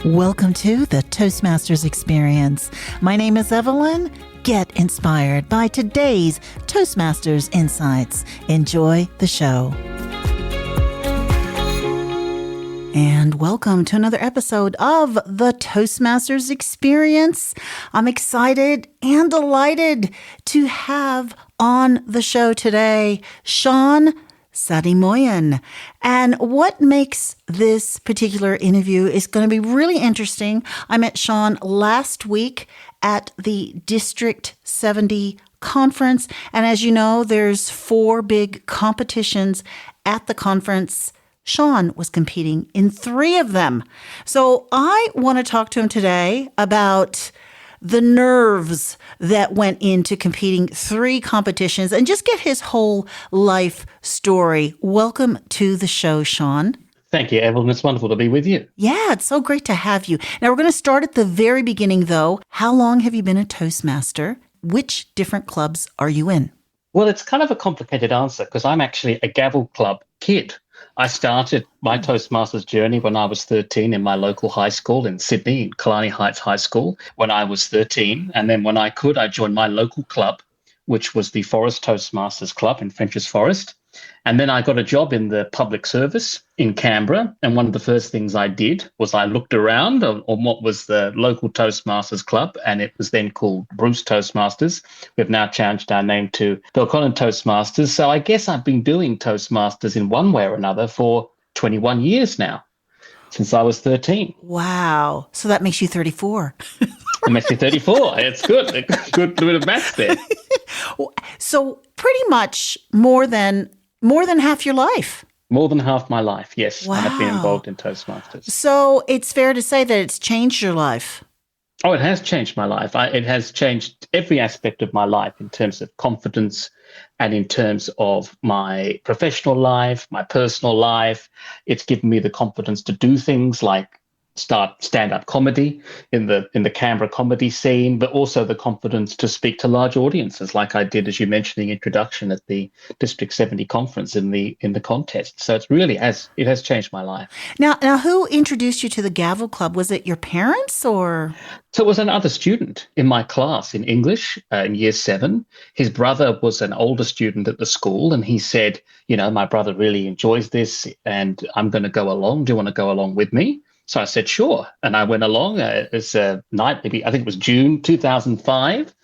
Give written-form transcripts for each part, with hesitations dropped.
Welcome to the Toastmasters Experience. My name is Evelyn. Get inspired by today's Toastmasters insights. Enjoy the show. And welcome to another episode of the Toastmasters Experience. I'm excited and delighted to have on the show today Sean Sadimoen. And what makes this particular interview is going to be really interesting. I met Sean last week at the District 70 conference. And as you know, there's 4 big competitions at the conference. Sean was competing in 3 of them. So I want to talk to him today about the nerves that went into competing 3 competitions and just get his whole life story. Welcome to the show, Sean. Thank you, Evelyn. It's wonderful to be with you. Yeah, it's so great to have you. Now, we're going to start at the very beginning, though. How long have you been a Toastmaster? Which different clubs are you in? Well, it's kind of a complicated answer because I'm actually a Gavel Club kid. I started my Toastmasters journey when I was 13 in my local high school in Sydney, in Killarney Heights High School, when I was 13. And then when I could, I joined my local club, which was the Forest Toastmasters Club in Frenchs Forest. And then I got a job in the public service in Canberra. And one of the first things I did was I looked around on what was the local Toastmasters Club, and it was then called Bruce Toastmasters. We've now changed our name to Belconnen Toastmasters. So I guess I've been doing Toastmasters in one way or another for 21 years now, since I was 13. Wow. So that makes you 34. It makes me 34. It's good. Good bit of maths there. So pretty much more than half your life. More than half my life, yes. Wow. I have been involved in Toastmasters. So it's fair to say that it's changed your life. Oh, it has changed my life. It has changed every aspect of my life in terms of confidence and in terms of my professional life, my personal life. It's given me the confidence to do things like start stand-up comedy in the Canberra comedy scene, but also the confidence to speak to large audiences like I did, as you mentioned in the introduction, at the District 70 conference in the contest. So it's really it has changed my life. Now, who introduced you to the Gavel Club? Was it your parents or? So it was another student in my class in English in year 7. His brother was an older student at the school, and he said, my brother really enjoys this and I'm going to go along. Do you want to go along with me? So I said, sure. And I went along. It was a night, maybe I think it was June 2005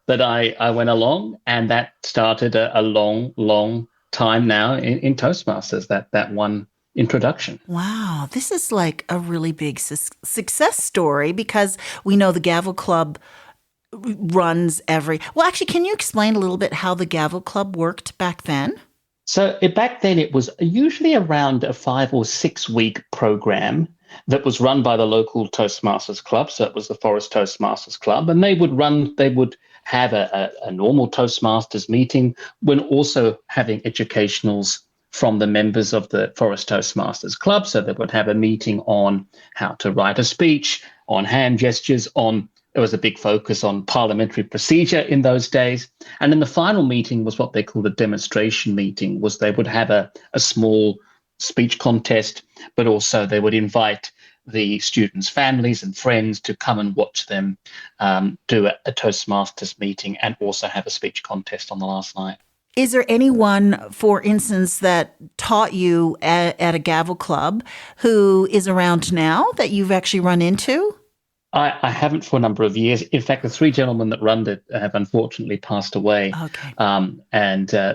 that I went along. And that started a long, long time now in Toastmasters, that one introduction. Wow. This is like a really big success story because we know the Gavel Club runs well, actually, can you explain a little bit how the Gavel Club worked back then? So back then it was usually around a 5 or 6 week program that was run by the local Toastmasters Club. So it was the Forest Toastmasters Club. And they would have a normal Toastmasters meeting when also having educationals from the members of the Forest Toastmasters Club. So they would have a meeting on how to write a speech, on hand gestures, there was a big focus on parliamentary procedure in those days. And then the final meeting was what they called a demonstration meeting, was they would have a small speech contest, but also they would invite the students' families and friends to come and watch them do a Toastmasters meeting and also have a speech contest on the last night. Is there anyone, for instance, that taught you at a Gavel Club who is around now that you've actually run into? I haven't for a number of years. In fact, the 3 gentlemen that run it have unfortunately passed away. Okay.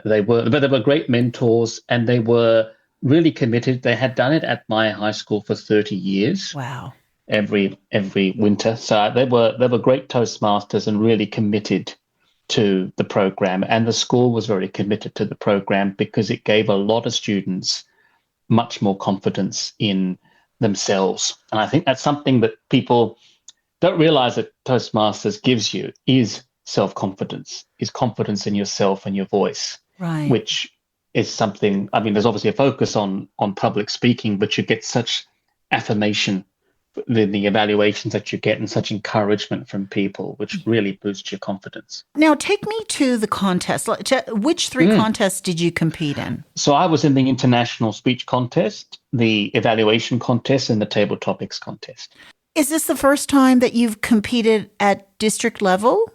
They were great mentors, and they were really committed. They had done it at my high school for 30 years. Wow. Every winter. So they were great Toastmasters and really committed to the program. And the school was very committed to the program because it gave a lot of students much more confidence in themselves. And I think that's something that people don't realize that Toastmasters gives you is self-confidence, is confidence in yourself and your voice, right? Which is something, there's obviously a focus on public speaking, but you get such affirmation the evaluations that you get and such encouragement from people, which really boosts your confidence. Now, take me to the contest. Which 3 contests did you compete in? So I was in the international speech contest, the evaluation contest, and the table topics contest. Is this the first time that you've competed at district level?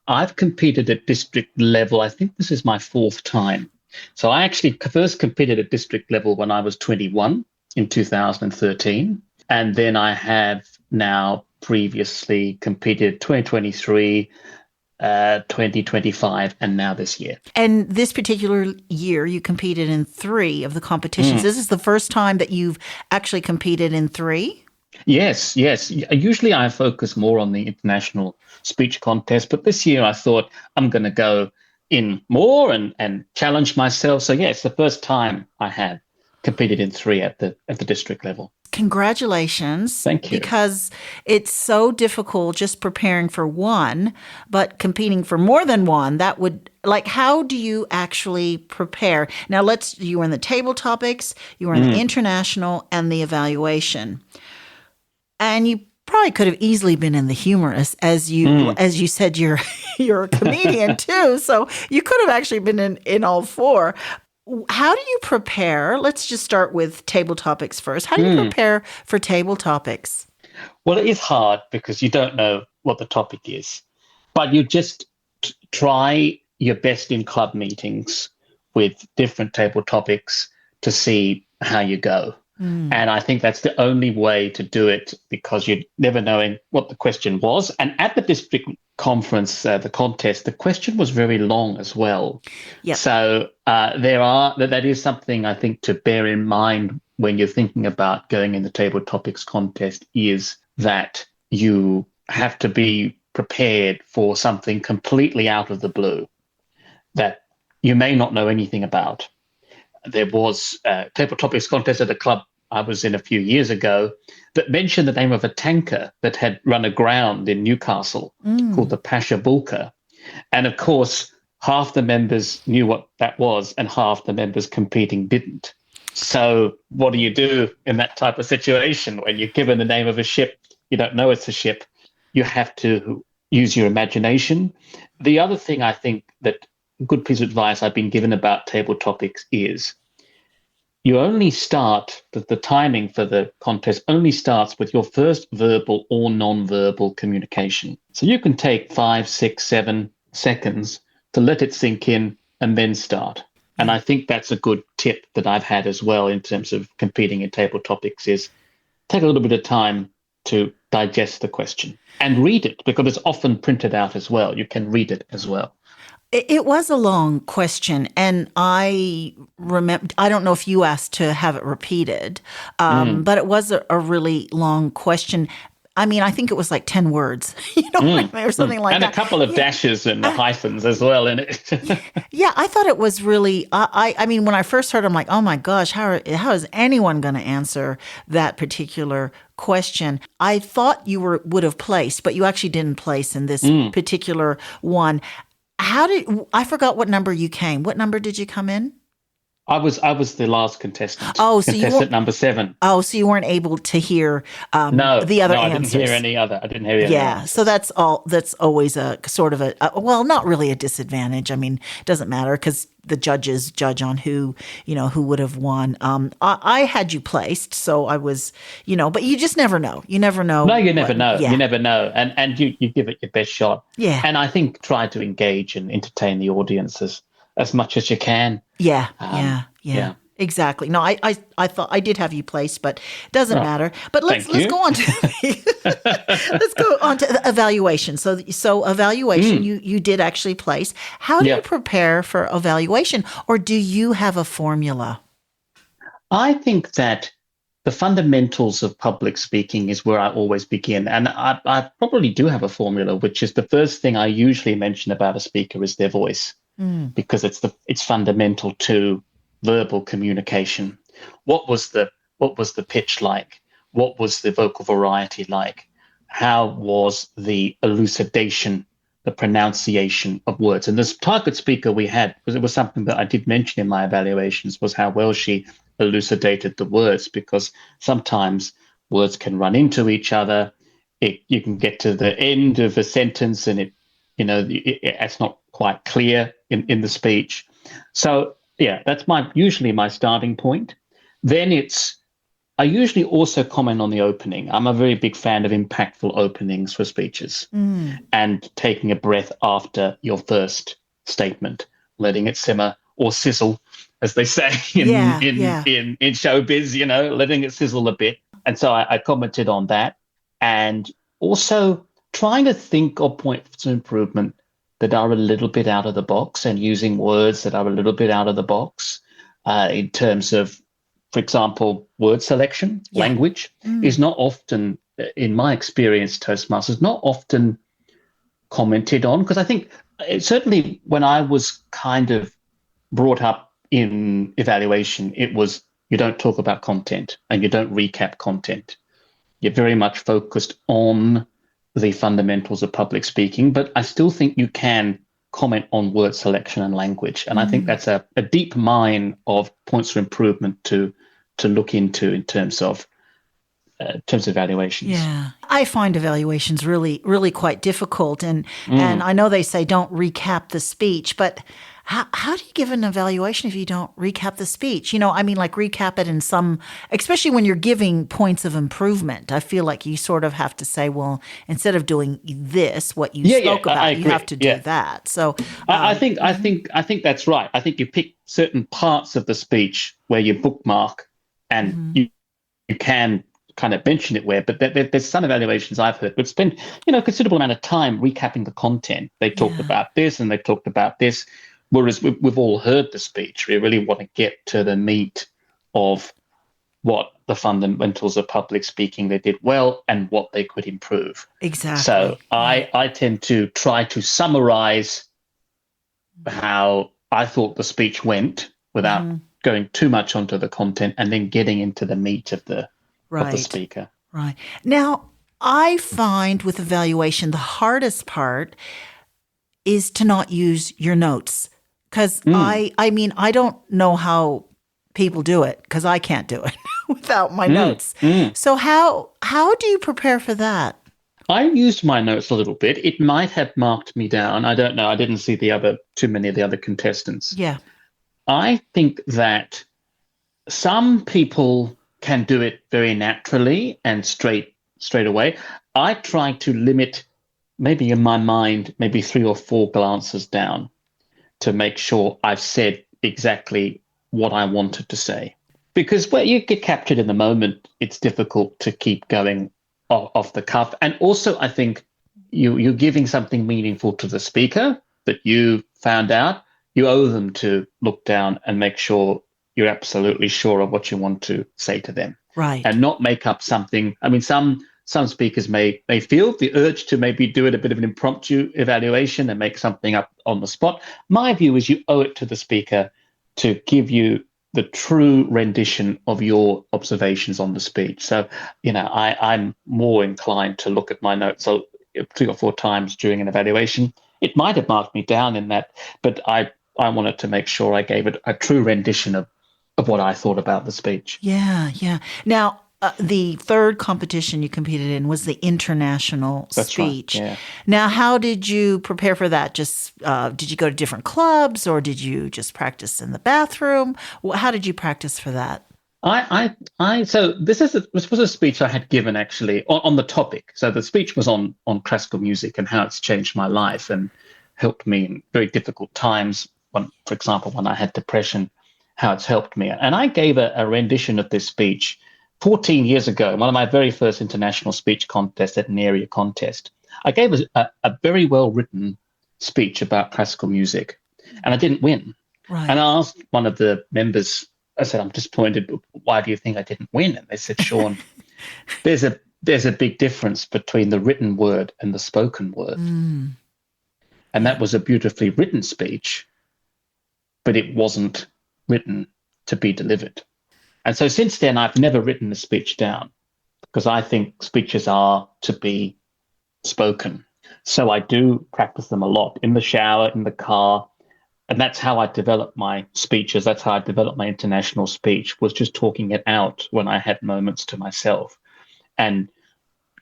I've competed at district level. I think this is my fourth time. So I actually first competed at district level when I was 21 in 2013. And then I have now previously competed 2023, 2025, and now this year. And this particular year, you competed in 3 of the competitions. This is the first time that you've actually competed in 3? Yes. Usually I focus more on the international speech contest, but this year I thought I'm going to go in more and challenge myself. So yeah, it's the first time I have competed in 3 at the district level. Congratulations. Thank you. Because it's so difficult just preparing for one, but competing for more than one, that would, like, how do you actually prepare? Now, you were in the table topics, you were in the international, and the evaluation. And you probably could have easily been in the humorous, as you said, you're a comedian too. So you could have actually been in all 4. How do you prepare? Let's just start with table topics first. How do you prepare for table topics? Well, it is hard because you don't know what the topic is, but you just try your best in club meetings with different table topics to see how you go. And I think that's the only way to do it, because you're never knowing what the question was. And at the district conference, the contest, the question was very long as well. Yep. So that is something I think to bear in mind when you're thinking about going in the table topics contest, is that you have to be prepared for something completely out of the blue that you may not know anything about. There was a table topics contest at a club I was in a few years ago that mentioned the name of a tanker that had run aground in Newcastle called the Pasha Bulka. And of course, half the members knew what that was and half the members competing didn't. So what do you do in that type of situation when you're given the name of a ship, you don't know it's a ship? You have to use your imagination. The other thing I think that a good piece of advice I've been given about table topics is you only start, the timing for the contest only starts with your first verbal or non-verbal communication. So you can take 5, 6, 7 seconds to let it sink in and then start. And I think that's a good tip that I've had as well in terms of competing in table topics, is take a little bit of time to digest the question and read it, because it's often printed out as well. You can read it as well. It was a long question, and I remember, I don't know if you asked to have it repeated, but it was a really long question. I mean, I think it was like 10 words, or something like that. And a couple of dashes and hyphens as well in it. Yeah, I thought it was really, I mean, when I first heard it, I'm like, oh my gosh, how is anyone going to answer that particular question? I thought you would have placed, but you actually didn't place in this particular one. I forgot what number you came. What number did you come in? I was the last contestant. Oh, so contestant number 7. Oh, so you weren't able to hear the other answers. I didn't hear any other. So that's always a sort of well, not really a disadvantage. I mean, it doesn't matter because the judges judge on who would have won. I had you placed, so I was, but you just never know. You never know. No, you never know. Yeah. You never know. And you give it your best shot. Yeah. And I think try to engage and entertain the audience as much as you can. Yeah. Exactly. No, I thought I did have you placed, but it doesn't matter. But let's go on to let's go on to the evaluation. So evaluation, you did actually place. How do you prepare for evaluation, or do you have a formula? I think that the fundamentals of public speaking is where I always begin, and I probably do have a formula, which is the first thing I usually mention about a speaker is their voice, because it's fundamental to verbal communication. What was the pitch like? What was the vocal variety like? How was the elucidation, the pronunciation of words? And this target speaker we had, it was something that I did mention in my evaluations, was how well she elucidated the words, because sometimes words can run into each other. You can get to the end of a sentence and it's not quite clear in the speech. So yeah, that's usually my starting point. Then it's I usually also comment on the opening. I'm a very big fan of impactful openings for speeches and taking a breath after your first statement, letting it simmer or sizzle, as they say in showbiz, letting it sizzle a bit. And so I commented on that, and also trying to think of points of improvement that are a little bit out of the box and using words that are a little bit out of the box in terms of, for example, word selection. Language is not often, in my experience, Toastmasters, not often commented on, because I think certainly when I was kind of brought up in evaluation, it was you don't talk about content and you don't recap content. You're very much focused on the fundamentals of public speaking, but I still think you can comment on word selection and language. And I think that's a deep mine of points for improvement to look into in terms of evaluations. Yeah. I find evaluations really, really quite difficult. And I know they say don't recap the speech, but how do you give an evaluation if you don't recap the speech? Like recap it in some, especially when you're giving points of improvement. I feel like you sort of have to say, well, instead of doing this, what you spoke about, you have to do that. So I think that's right. I think you pick certain parts of the speech where you bookmark and you can kind of mention it where, but there's some evaluations I've heard would spend, a considerable amount of time recapping the content. They talked about this and they talked about this, whereas we've all heard the speech. We really want to get to the meat of what the fundamentals of public speaking they did well and what they could improve. Exactly. So I tend to try to summarize how I thought the speech went without going too much onto the content and then getting into the meat of the speaker. Right. Now, I find with evaluation, the hardest part is to not use your notes. Because I don't know how people do it, because I can't do it without my notes. So how do you prepare for that? I used my notes a little bit. It might have marked me down. I don't know. I didn't see too many of the other contestants. Yeah. I think that some people can do it very naturally and straight away. I try to limit, maybe in my mind, maybe 3 or 4 glances down to make sure I've said exactly what I wanted to say. Because where you get captured in the moment, it's difficult to keep going off the cuff. And also, I think you're giving something meaningful to the speaker that you found out. You owe them to look down and make sure you're absolutely sure of what you want to say to them. Right. And not make up something. I mean, some speakers may feel the urge to maybe do it a bit of an impromptu evaluation and make something up on the spot. My view is you owe it to the speaker to give you the true rendition of your observations on the speech. So, I'm more inclined to look at my notes 3 or 4 times during an evaluation. It might have marked me down in that, but I wanted to make sure I gave it a true rendition of what I thought about the speech. Yeah. Now, the third competition you competed in was the international speech. Right, yeah. Now, how did you prepare for that? Just did you go to different clubs, or did you just practice in the bathroom? How did you practice for that? So this was a speech I had given actually on the topic. So the speech was on classical music and how it's changed my life and helped me in very difficult times. For example, when I had depression, how it's helped me. And I gave a rendition of this speech 14 years ago, one of my very first international speech contests at an area contest. I gave a very well-written speech about classical music, and I didn't win. Right. And I asked one of the members, I said, I'm disappointed. Why do you think I didn't win? And they said, Sean, there's a big difference between the written word and the spoken word. And that was a beautifully written speech, but it wasn't written to be delivered. And so since then, I've never written a speech down because I think speeches are to be spoken. So I do practice them a lot in the shower, in the car. And that's how I developed my speeches. That's how I developed my international speech, was just talking it out when I had moments to myself. And,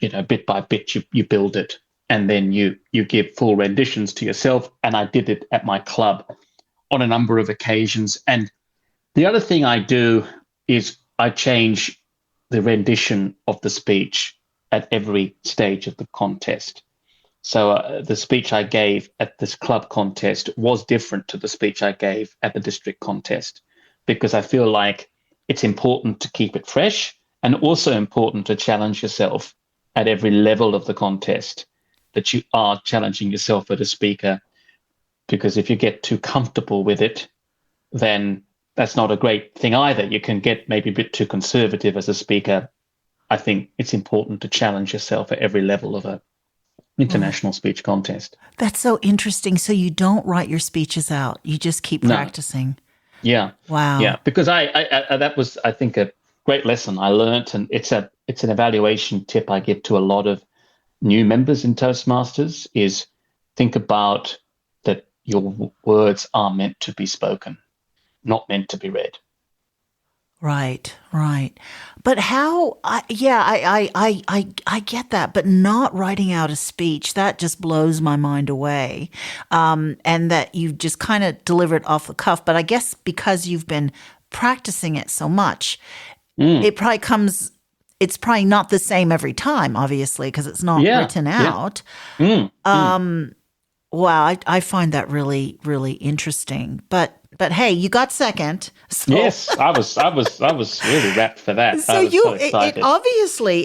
bit by bit, you build it. And then you give full renditions to yourself. And I did it at my club on a number of occasions. And the other thing I do is I change the rendition of the speech at every stage of the contest. So the speech I gave at this club contest was different to the speech I gave at the district contest, because I feel like it's important to keep it fresh and also important to challenge yourself at every level of the contest, that you are challenging yourself as a speaker. Because if you get too comfortable with it, then that's not a great thing either. You can get maybe a bit too conservative as a speaker. I think it's important to challenge yourself at every level of an international speech contest. That's so interesting. So you don't write your speeches out. You just keep practicing. Yeah. Wow. Yeah. Because I that was, I think, a great lesson I learned. And it's an evaluation tip I give to a lot of new members in Toastmasters, is think about that your words are meant to be spoken, not meant to be read. Right, right. But how, I get that, but not writing out a speech, that just blows my mind away. And that you just kind of deliver it off the cuff. But I guess because you've been practicing it so much, it's probably not the same every time, obviously, because it's not written out. Wow, I find that really, really interesting. But hey, you got second. So. Yes, I was really rapt for that. So it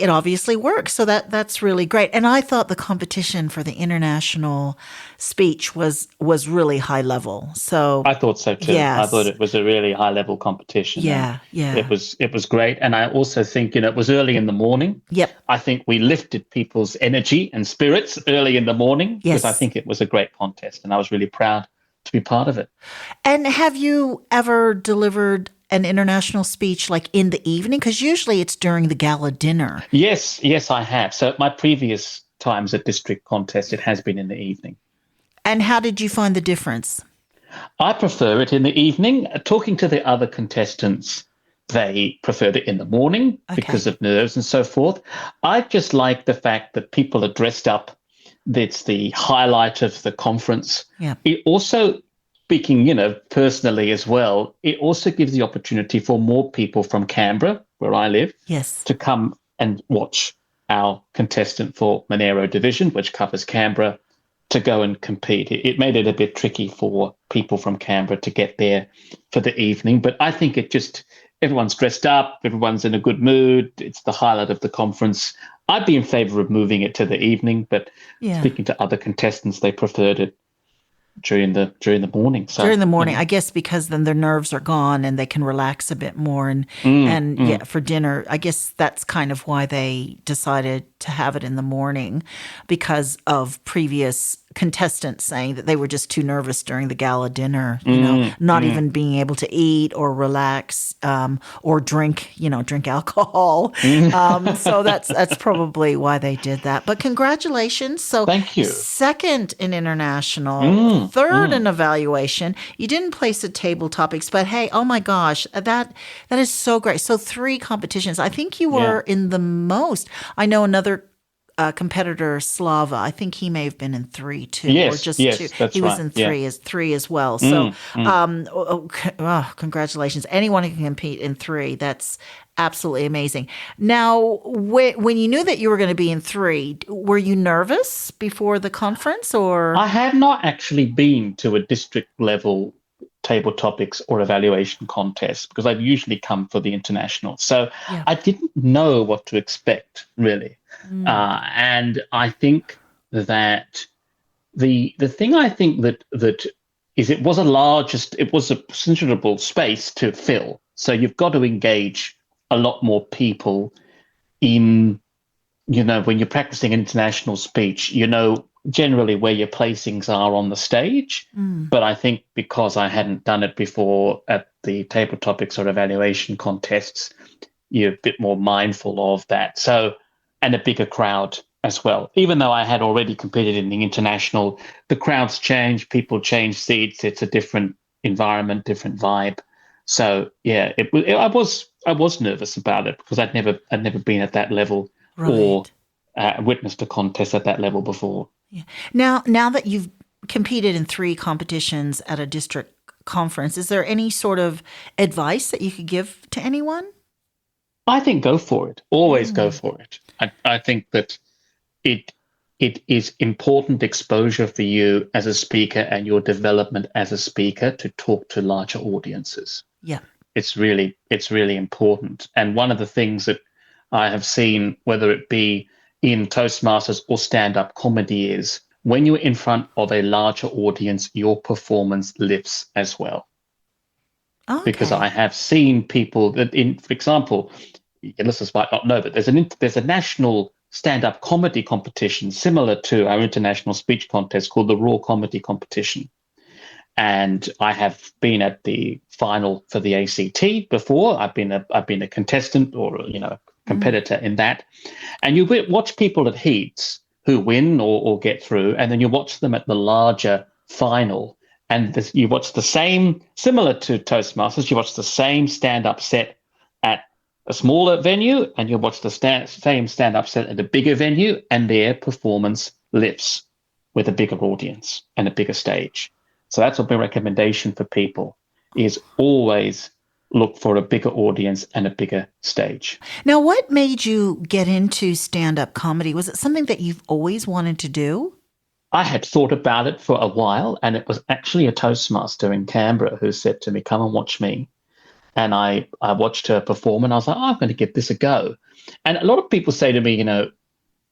obviously works. So that's really great. And I thought the competition for the international speech was really high level. So I thought so too. Yes. I thought it was a really high level competition. Yeah. It was great. And I also think, it was early in the morning. Yep. I think we lifted people's energy and spirits early in the morning, because I think it was a great contest, and I was really proud to be part of it. And have you ever delivered an international speech like in the evening? Because usually it's during the gala dinner. Yes, I have. So my previous times at district contest, it has been in the evening. And how did you find the difference? I prefer it in the evening. Talking to the other contestants, they preferred it in the morning because of nerves and so forth. I just like the fact that people are dressed up. That's the highlight of the conference. Yeah. It also, speaking, personally as well, it also gives the opportunity for more people from Canberra, where I live, to come and watch our contestant for Monero Division, which covers Canberra, to go and compete. It made it a bit tricky for people from Canberra to get there for the evening, but I think everyone's dressed up, everyone's in a good mood. It's the highlight of the conference. I'd be in favor of moving it to the evening, but speaking to other contestants, they preferred it during the morning. So during the morning, I guess, because then their nerves are gone and they can relax a bit more. And for dinner, I guess that's kind of why they decided to have it in the morning, because of previous contestants saying that they were just too nervous during the gala dinner, not even being able to eat or relax or drink alcohol. So that's probably why they did that. But congratulations. So thank you. Second in international, third in evaluation. You didn't place at table topics, but hey, oh my gosh, that is so great. So 3 competitions. I think you were in the most. I know another competitor, Slava. I think he may have been in 3 too, or just 2. He was in 3 as well. So, congratulations! Anyone who can compete in 3, that's absolutely amazing. Now, when you knew that you were going to be in 3, were you nervous before the conference, or? I had not actually been to a district level table topics or evaluation contest, because I'd usually come for the international. So I didn't know what to expect, really. And I think that the thing I think that is, it was a considerable space to fill. So you've got to engage a lot more people in, when you're practicing international speech, generally where your placings are on the stage. But I think because I hadn't done it before at the table topics or evaluation contests, you're a bit more mindful of that. So, and a bigger crowd as well. Even though I had already competed in the international, the crowds change, people change seats. It's a different environment, different vibe. So yeah, I was nervous about it, because I'd never been at that level or witnessed a contest at that level before. Yeah. Now that you've competed in 3 competitions at a district conference, is there any sort of advice that you could give to anyone? I think go for it. Always go for it. I think that it is important exposure for you as a speaker and your development as a speaker to talk to larger audiences. Yeah. It's really important. And one of the things that I have seen, whether it be in Toastmasters or stand-up comedy, is when you're in front of a larger audience, your performance lifts as well. Okay. Because I have seen people that, for example, your listeners might not know, but there's a national stand-up comedy competition similar to our international speech contest called the Raw Comedy Competition. And I have been at the final for the ACT before. I've been a contestant or competitor in that. And you watch people at heats who win or get through, and then you watch them at the larger final. And you watch the same, similar to Toastmasters, you watch the same stand-up set at a smaller venue, and you watch the same stand-up set at a bigger venue, and their performance lifts with a bigger audience and a bigger stage. So that's my recommendation for people, is always look for a bigger audience and a bigger stage. Now, what made you get into stand-up comedy? Was it something that you've always wanted to do? I had thought about it for a while, and it was actually a Toastmaster in Canberra who said to me, come and watch me. And I watched her perform, and I was like, I'm going to give this a go. And a lot of people say to me,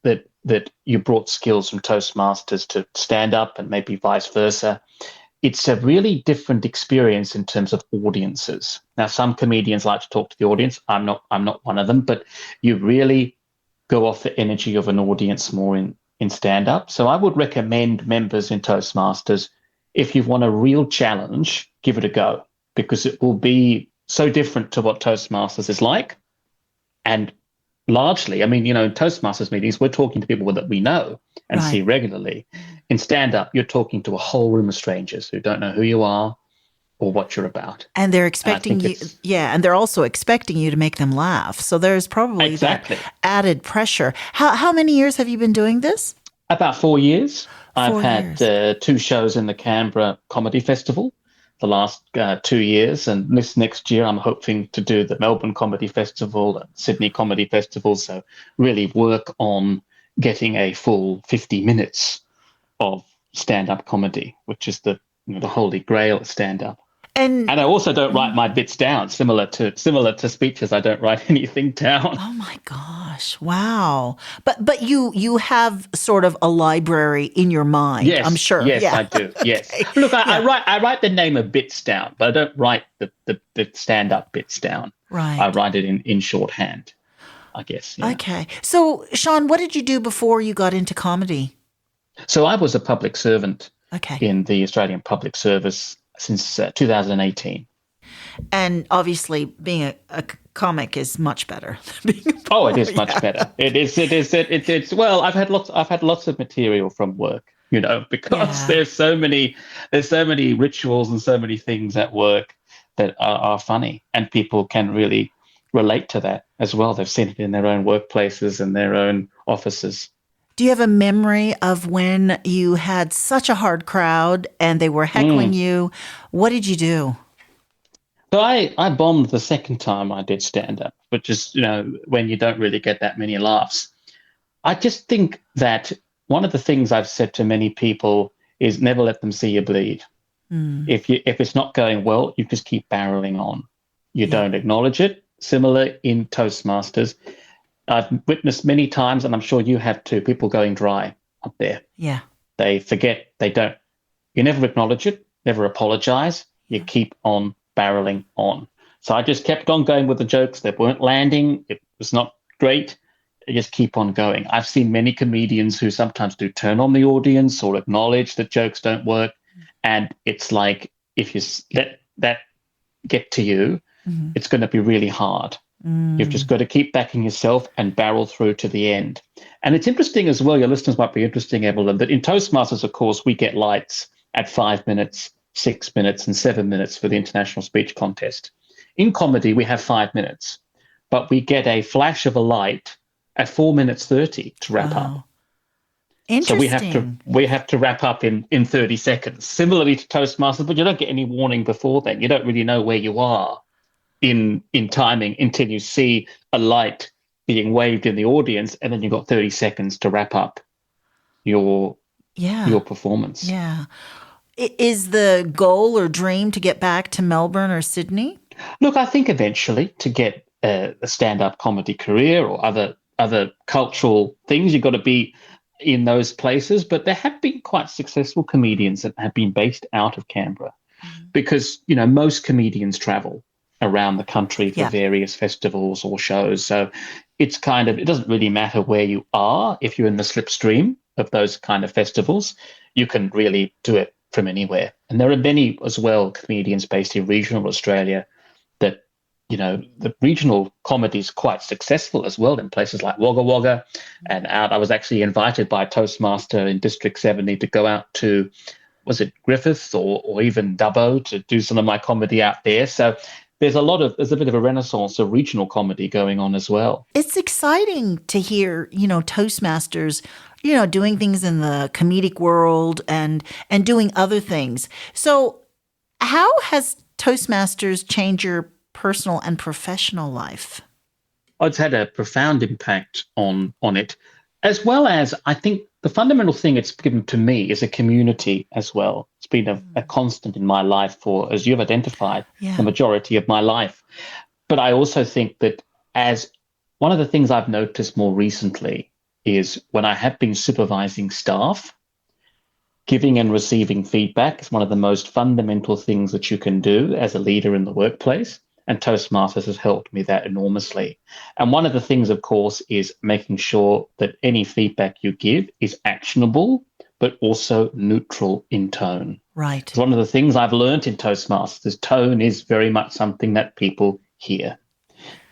that you brought skills from Toastmasters to stand up and maybe vice versa. It's a really different experience in terms of audiences. Now, some comedians like to talk to the audience. I'm not one of them, but you really go off the energy of an audience more in stand-up. So I would recommend members in Toastmasters, if you want a real challenge, give it a go, because it will be so different to what Toastmasters is like. And largely, in Toastmasters meetings, we're talking to people that we know and see regularly. In stand-up, you're talking to a whole room of strangers who don't know who you are or what you're about. And they're expecting you, and they're also expecting you to make them laugh. So there's probably that added pressure. How many years have you been doing this? About 4 years. I've had 2 shows in the Canberra Comedy Festival the last 2 years, and this next year I'm hoping to do the Melbourne Comedy Festival and Sydney Comedy Festival, so really work on getting a full 50 minutes of stand-up comedy, which is the holy grail of stand-up. And I also don't write my bits down. Similar to speeches, I don't write anything down. Oh my gosh! Wow. But you have sort of a library in your mind. Yes, I'm sure. Yes, I do. Yes. Okay. Look, I write the name of bits down, but I don't write the stand-up bits down. Right. I write it in shorthand, I guess. Yeah. Okay. So, Sean, what did you do before you got into comedy? So I was a public servant in the Australian Public Service since 2018. And obviously being a comic is much better than being a Oh, it is much better. It is. Well, I've had lots of material from work, because there's so many rituals and so many things at work that are funny, and people can really relate to that as well. They've seen it in their own workplaces and their own offices. Do you have a memory of when you had such a hard crowd and they were heckling you? What did you do? So I bombed the second time I did stand-up, which is, when you don't really get that many laughs. I just think that one of the things I've said to many people is never let them see you bleed. If it's not going well, you just keep barreling on. You don't acknowledge it. Similar in Toastmasters. I've witnessed many times, and I'm sure you have too, people going dry up there. Yeah. They forget, you never acknowledge it, never apologize. You keep on barreling on. So I just kept on going with the jokes that weren't landing. It was not great. I just keep on going. I've seen many comedians who sometimes do turn on the audience or acknowledge that jokes don't work. And it's like, if you let that get to you, it's going to be really hard. You've just got to keep backing yourself and barrel through to the end. And it's interesting as well, your listeners might be interesting, Evelyn, that in Toastmasters, of course, we get lights at 5 minutes, 6 minutes, and 7 minutes for the international speech contest. In comedy, we have 5 minutes, but we get a flash of a light at 4 minutes 30 to wrap up. Interesting. So we have to wrap up in 30 seconds. Similarly to Toastmasters, but you don't get any warning before then. You don't really know where you are in timing until you see a light being waved in the audience, and then you've got 30 seconds to wrap up your performance. Yeah. Is the goal or dream to get back to Melbourne or Sydney? Look, I think eventually to get a stand-up comedy career or other cultural things, you've got to be in those places. But there have been quite successful comedians that have been based out of Canberra because, most comedians travel around the country for various festivals or shows. So it doesn't really matter where you are. If you're in the slipstream of those kind of festivals, you can really do it from anywhere. And there are many as well comedians based in regional Australia that, the regional comedy is quite successful as well in places like Wagga Wagga and out. I was actually invited by a Toastmaster in District 70 to go out to, was it Griffith or even Dubbo, to do some of my comedy out there. So there's a bit of a renaissance of regional comedy going on as well. It's exciting to hear, Toastmasters, doing things in the comedic world and doing other things. So how has Toastmasters changed your personal and professional life? It's had a profound impact on it, as well as I think the fundamental thing it's given to me is a community as well. It's been a constant in my life for, as you've identified, the majority of my life. But I also think that as one of the things I've noticed more recently is when I have been supervising staff, giving and receiving feedback is one of the most fundamental things that you can do as a leader in the workplace. And Toastmasters has helped me that enormously. And one of the things, of course, is making sure that any feedback you give is actionable, but also neutral in tone. Right. One of the things I've learned in Toastmasters, tone is very much something that people hear.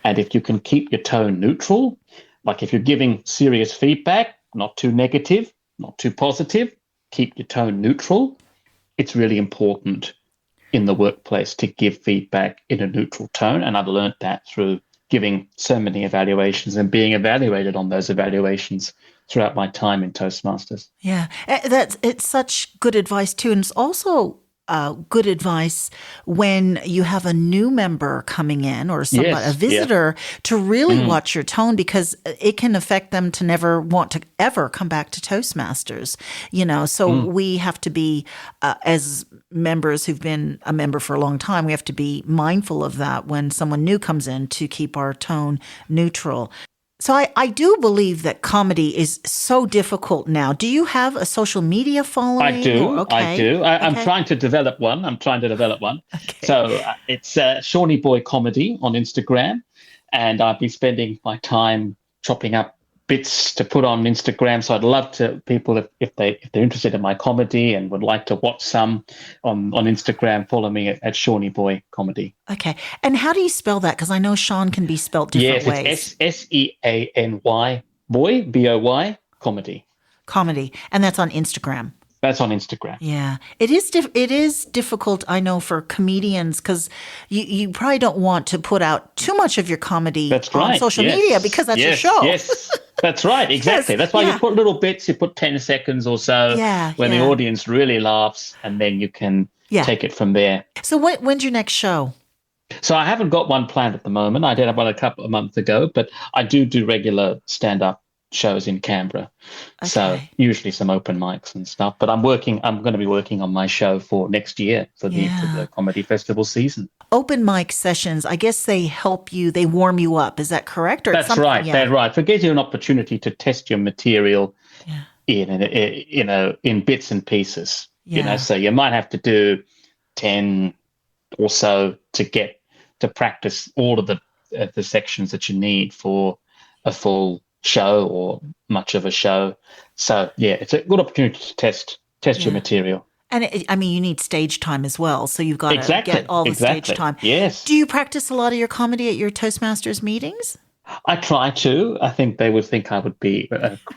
And if you can keep your tone neutral, like if you're giving serious feedback, not too negative, not too positive, keep your tone neutral, it's really important in the workplace to give feedback in a neutral tone. And I've learned that through giving so many evaluations and being evaluated on those evaluations throughout my time in Toastmasters. Yeah, it's such good advice too. And it's also good advice when you have a new member coming in or a visitor to really watch your tone, because it can affect them to never want to ever come back to Toastmasters. So we have to be, as members who've been a member for a long time, we have to be mindful of that when someone new comes in, to keep our tone neutral. So I do believe that comedy is so difficult now. Do you have a social media following? I do. Okay. I'm trying to develop one. Okay. So it's Shawnee Boy Comedy on Instagram. And I've been spending my time chopping up bits to put on Instagram. So I'd love to people, if they're interested in my comedy and would like to watch some on Instagram, follow me at Shawnee Boy Comedy. Okay. And how do you spell that? Because I know Sean can be spelled different ways. Yes, it's Seany, boy, B-O-Y, comedy. Comedy. And that's on Instagram. That's on Instagram. Yeah. It is difficult, I know, for comedians, because you probably don't want to put out too much of your comedy on social media, because that's your show. Yes, that's right. Exactly. That's why you put little bits, you put 10 seconds or so when the audience really laughs, and then you can take it from there. So when's your next show? So I haven't got one planned at the moment. I did have one a couple of months ago, but I do regular stand-up shows in Canberra. Okay. So usually some open mics and stuff. But I'm going to be working on my show for next year for the comedy festival season. Open mic sessions, I guess they help you, they warm you up. Is that correct? Or that's right. Yeah. That's right. It gives you an opportunity to test your material in bits and pieces. Yeah. So you might have to do 10 or so to practice all of the sections that you need for a full show or much of a show. So it's a good opportunity to test your material. And you need stage time as well. So you've got to get all the stage time. Yes. Do you practice a lot of your comedy at your Toastmasters meetings? I try to. I think they would think I would be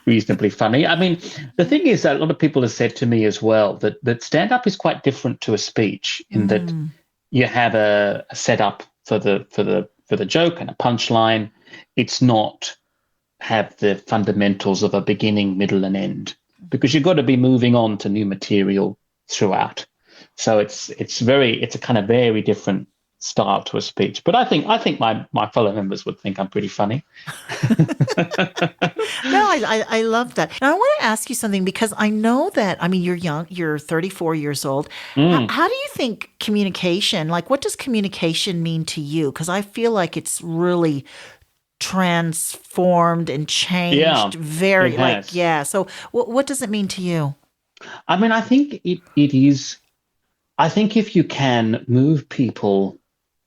reasonably funny. I mean, the thing is that a lot of people have said to me as well that stand-up is quite different to a speech in that you have a setup for the joke and a punchline. It's not have the fundamentals of a beginning, middle, and end, because you've got to be moving on to new material throughout. So it's a kind of very different style to a speech. But I think my fellow members would think I'm pretty funny. No, I love that. Now, I want to ask you something because I know that, I mean, you're young, you're 34 years old. How do you think communication, like what does communication mean to you? Because I feel like it's really transformed and changed very, it like, has. yeah. So what does it mean to you? I mean, I think it is, I think if you can move people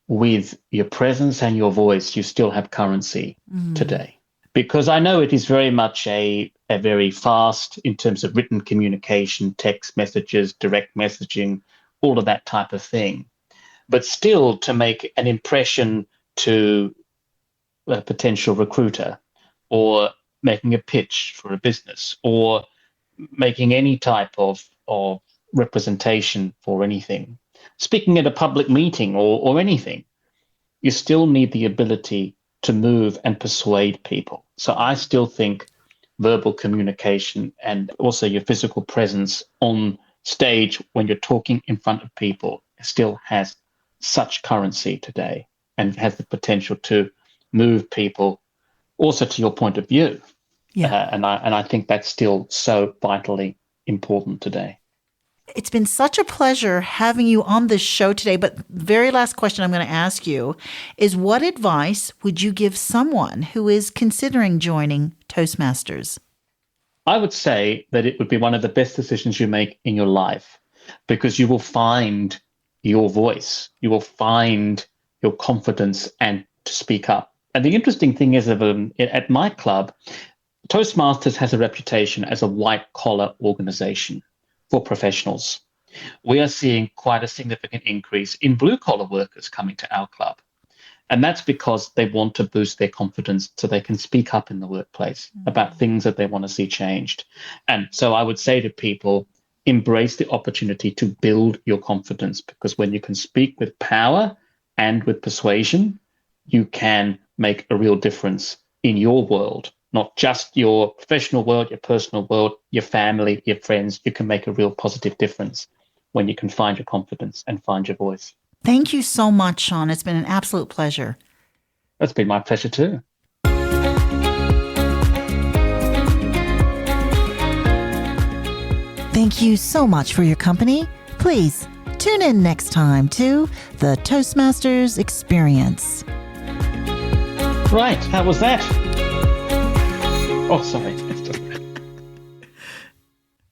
with your presence and your voice, you still have currency today. Because I know it is very much a very fast in terms of written communication, text messages, direct messaging, all of that type of thing. But still, to make an impression to a potential recruiter, or making a pitch for a business, or making any type of representation for anything, speaking at a public meeting or anything, you still need the ability to move and persuade people. So I still think verbal communication and also your physical presence on stage when you're talking in front of people still has such currency today and has the potential to move people also to your point of view. Yeah. And I think that's still so vitally important today. It's been such a pleasure having you on this show today. But the very last question I'm going to ask you is, what advice would you give someone who is considering joining Toastmasters? I would say that it would be one of the best decisions you make in your life, because you will find your voice, you will find your confidence and to speak up. And the interesting thing is at my club, Toastmasters has a reputation as a white-collar organization for professionals. We are seeing quite a significant increase in blue-collar workers coming to our club. And that's because they want to boost their confidence so they can speak up in the workplace about things that they want to see changed. And so I would say to people, embrace the opportunity to build your confidence, because when you can speak with power and with persuasion, you can make a real difference in your world, not just your professional world, your personal world, your family, your friends. You can make a real positive difference when you can find your confidence and find your voice. Thank you so much, Sean. It's been an absolute pleasure. It's been my pleasure too. Thank you so much for your company. Please tune in next time to the Toastmasters Experience. Right, how was that? Oh, sorry.